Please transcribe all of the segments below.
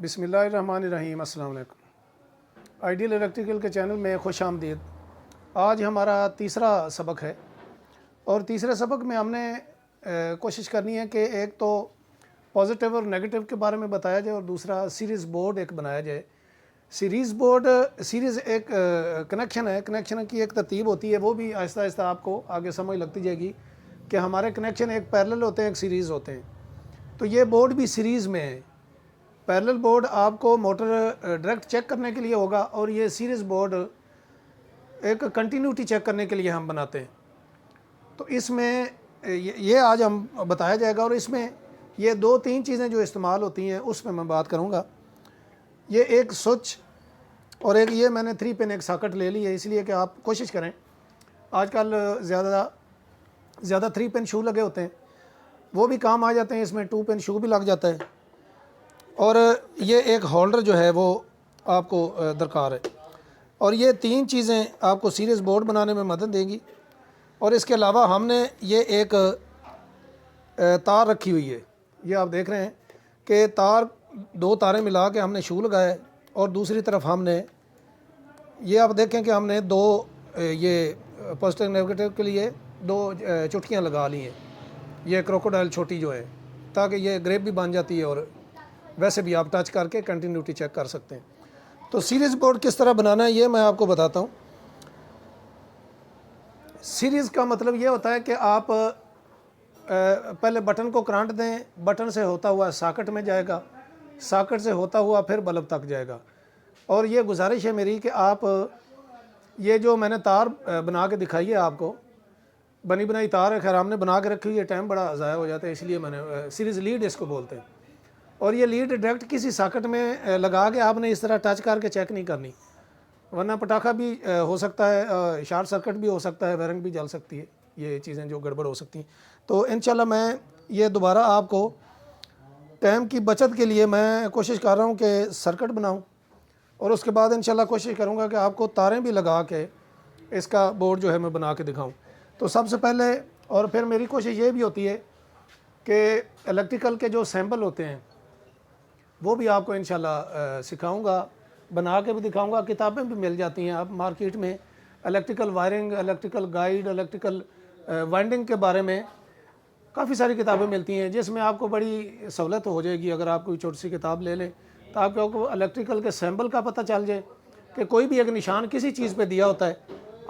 बिस्मिल्लाहिर्रहमानिर्रहीम। अस्सलाम वालेकुम। आइडियल इलेक्ट्रिकल के चैनल में खुश आमदीद। आज हमारा तीसरा सबक है और तीसरे सबक में हमने कोशिश करनी है कि एक तो पॉजिटिव और नेगेटिव के बारे में बताया जाए और दूसरा सीरीज़ बोर्ड एक बनाया जाए। सीरीज़ बोर्ड सीरीज़ एक कनेक्शन है, कनेक्शन की एक तरतीब होती है, वो भी आहिस्ता आहिस्ता आपको आगे समझ लगती जाएगी कि हमारे कनेक्शन एक पैरेलल होते हैं, एक सीरीज़ होते हैं। तो ये बोर्ड भी सीरीज़ में है। पैरेलल बोर्ड आपको मोटर डायरेक्ट चेक करने के लिए होगा और ये सीरीज़ बोर्ड एक कंटिन्यूटी चेक करने के लिए हम बनाते हैं। तो इसमें ये आज हम बताया जाएगा और इसमें ये दो तीन चीज़ें जो इस्तेमाल होती हैं उसमें मैं बात करूँगा। ये एक स्विच और एक ये मैंने 3 पिन एक सॉकेट ले ली है, इसलिए कि आप कोशिश करें, आजकल ज़्यादा 3 पिन शू लगे होते हैं, वो भी काम आ जाते हैं, इसमें 2 पिन शू भी लग जाता है। और ये एक होल्डर जो है वो आपको दरकार है। और ये 3 चीज़ें आपको सीरीज़ बोर्ड बनाने में मदद देंगी। और इसके अलावा हमने ये एक तार रखी हुई है, ये आप देख रहे हैं कि दो तारें मिला के हमने शू लगाया है और दूसरी तरफ हमने ये आप देखें कि हमने दो ये पॉजिटिव नेगेटिव के लिए 2 चुटकियाँ लगा ली हैं। ये क्रोकोडाइल छोटी जो है, ताकि ये ग्रेप भी बन जाती है और वैसे भी आप टच करके कंटिन्यूटी चेक कर सकते हैं। तो सीरीज़ बोर्ड किस तरह बनाना है ये मैं आपको बताता हूँ। सीरीज़ का मतलब ये होता है कि आप पहले बटन को करंट दें, बटन से होता हुआ सॉकेट में जाएगा, सॉकेट से होता हुआ फिर बल्ब तक जाएगा। और ये गुजारिश है मेरी कि आप ये जो मैंने तार बना के दिखाई है आपको, बनी बनाई तार है, खैर हमने बना के रखी हुई है, टाइम बड़ा ज़ाया हो जाता है, इसलिए मैंने सीरीज़ लीड इसको बोलते हैं। और ये लीड डायरेक्ट किसी सॉकेट में लगा के आपने इस तरह टच करके चेक नहीं करनी, वरना पटाखा भी हो सकता है, शॉर्ट सर्किट भी हो सकता है, वायरिंग भी जल सकती है, ये चीज़ें जो गड़बड़ हो सकती हैं। तो इंशाल्लाह मैं ये दोबारा आपको टाइम की बचत के लिए मैं कोशिश कर रहा हूँ कि सर्किट बनाऊँ और उसके बाद इंशाल्लाह कोशिश करूँगा कि आपको तारें भी लगा के इसका बोर्ड जो है मैं बना के दिखाऊँ। तो सबसे पहले और फिर मेरी कोशिश ये भी होती है कि इलेक्ट्रिकल के जो सैम्पल होते हैं वो भी आपको इंशाल्लाह सिखाऊंगा, बना के भी दिखाऊंगा। किताबें भी मिल जाती हैं आप मार्केट में, electrical wiring, electrical guide, electrical winding के बारे में काफ़ी सारी किताबें मिलती हैं, जिसमें आपको बड़ी सहूलत हो जाएगी। अगर आप कोई छोटी सी किताब ले लें तो आपको इलेक्ट्रिकल के सैम्पल का पता चल जाए कि कोई भी एक निशान किसी चीज़ पर दिया होता है,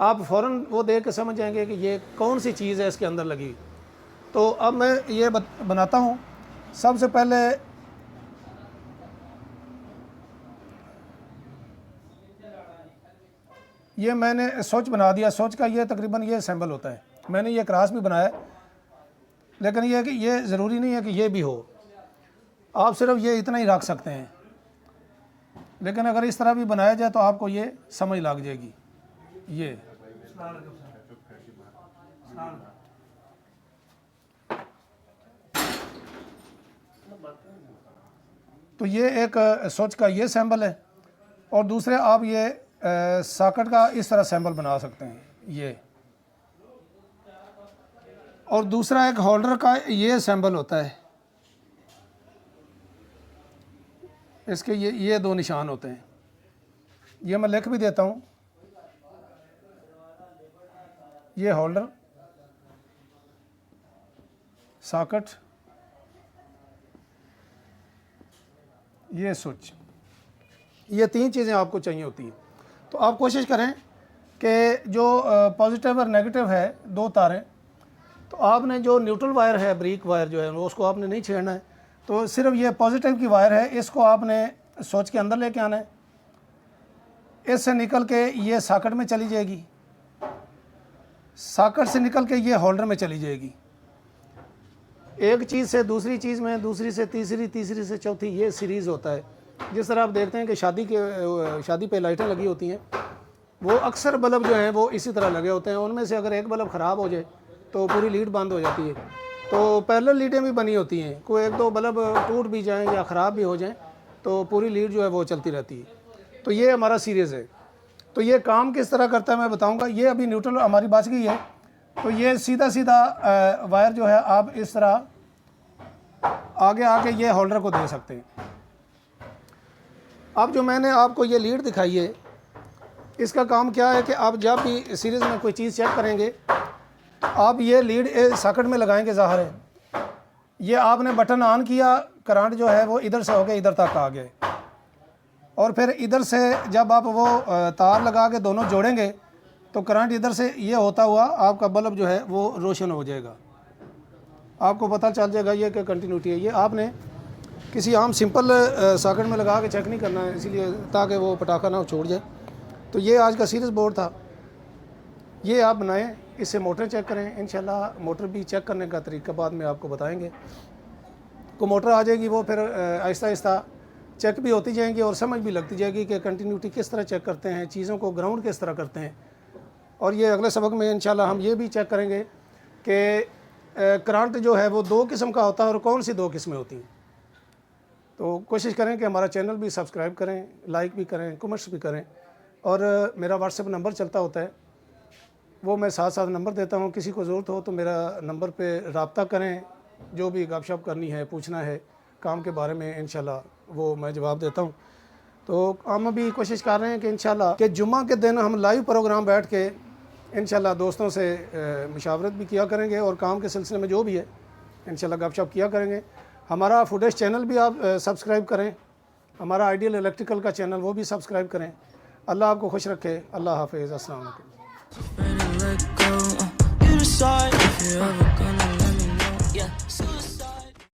आप फ़ौरन वो देख के समझ जाएंगे कि ये कौन सी चीज़ है इसके अंदर लगी। तो अब मैं ये बनाता हूँ। सबसे पहले ये मैंने स्विच बना दिया। स्विच का ये तकरीबन ये सैम्बल होता है। मैंने ये क्रॉस भी बनाया, लेकिन ये है कि ये ज़रूरी नहीं है कि ये भी हो, आप सिर्फ ये इतना ही रख सकते हैं, लेकिन अगर इस तरह भी बनाया जाए तो आपको ये समझ लग जाएगी। ये तो ये एक स्विच का ये सैम्बल है और दूसरे आप ये सॉकेट का इस तरह सैम्पल बना सकते हैं ये। और दूसरा एक होल्डर का ये सैम्पल होता है, इसके ये 2 निशान होते हैं, ये मैं लिख भी देता हूँ। ये होल्डर, सॉकेट, ये स्विच, ये 3 चीज़ें आपको चाहिए होती हैं। तो आप कोशिश करें कि जो पॉजिटिव और नेगेटिव है 2 तारें, तो आपने जो न्यूट्रल वायर है, ब्रेक वायर जो है उसको आपने नहीं छेड़ना है। तो सिर्फ ये पॉजिटिव की वायर है, इसको आपने स्विच के अंदर लेके आना है, इससे निकल के ये सॉकेट में चली जाएगी, सॉकेट से निकल के ये होल्डर में चली जाएगी। एक चीज़ से दूसरी चीज़ में, दूसरी से तीसरी, तीसरी से चौथी, ये सीरीज़ होता है। जिस तरह आप देखते हैं कि शादी पे लाइटें लगी होती हैं, वो अक्सर बल्ब जो हैं वो इसी तरह लगे होते हैं। उनमें से अगर एक बल्ब ख़राब हो जाए तो पूरी लीड बंद हो जाती है। तो पैरेलल लीडें भी बनी होती हैं, कोई 1-2 बल्ब टूट भी जाएँ या ख़राब भी हो जाएँ तो पूरी लीड जो है वो चलती रहती है। तो ये हमारा सीरीज़ है। तो ये काम किस तरह करता है मैं बताऊँगा। ये अभी न्यूट्रल हमारी बच गई है, तो ये सीधा वायर जो है आप इस तरह आगे आके ये होल्डर को दे सकते हैं। अब जो मैंने आपको ये लीड दिखाई है, इसका काम क्या है कि आप जब भी सीरीज़ में कोई चीज़ चेक करेंगे, आप ये लीड सॉकेट में लगाएंगे, ज़ाहिर है ये आपने बटन ऑन किया, करंट जो है वो इधर से होकर इधर तक आ गए, और फिर इधर से जब आप वो तार लगा के दोनों जोड़ेंगे तो करंट इधर से ये होता हुआ आपका बल्ब जो है वो रोशन हो जाएगा। आपको पता चल जाएगा ये कि कंटिन्यूटी है। ये आपने किसी आम सिंपल सॉकेट में लगा के चेक नहीं करना है, इसीलिए ताकि वो पटाखा ना छोड़ जाए। तो ये आज का सीरीज़ बोर्ड था, ये आप बनाएं, इससे मोटर चेक करें। इंशाल्लाह मोटर भी चेक करने का तरीका बाद में आपको बताएंगे। को मोटर आ जाएगी, वो फिर आहिस्ता आहिस्ता चेक भी होती जाएंगी और समझ भी लगती जाएगी कि कंटिन्यूटी किस तरह चेक करते हैं, चीज़ों को ग्राउंड किस तरह करते हैं। और ये अगले सबक में इंशाल्लाह हम ये भी चेक करेंगे कि करंट जो है वो 2 किस्म का होता है और कौन सी 2 किस्में होती हैं। तो कोशिश करें कि हमारा चैनल भी सब्सक्राइब करें, लाइक भी करें, कमेंट्स भी करें। और मेरा व्हाट्सएप नंबर चलता होता है, वो मैं साथ साथ नंबर देता हूँ। किसी को ज़रूरत हो तो मेरा नंबर पे रब्ता करें, जो भी गपशप करनी है, पूछना है काम के बारे में, इंशाल्लाह वो मैं जवाब देता हूँ। तो हम भी कोशिश कर रहे हैं कि इंशाल्लाह कि जुम्मा के दिन हम लाइव प्रोग्राम बैठ के इंशाल्लाह दोस्तों से मशावरत भी किया करेंगे और काम के सिलसिले में जो भी है इंशाल्लाह गपशप किया करेंगे। हमारा फुटेज चैनल भी आप सब्सक्राइब करें, हमारा आइडियल इलेक्ट्रिकल का चैनल वो भी सब्सक्राइब करें। अल्लाह आपको खुश रखे। अल्लाह हाफिज़। अस्सलाम वालेकुम।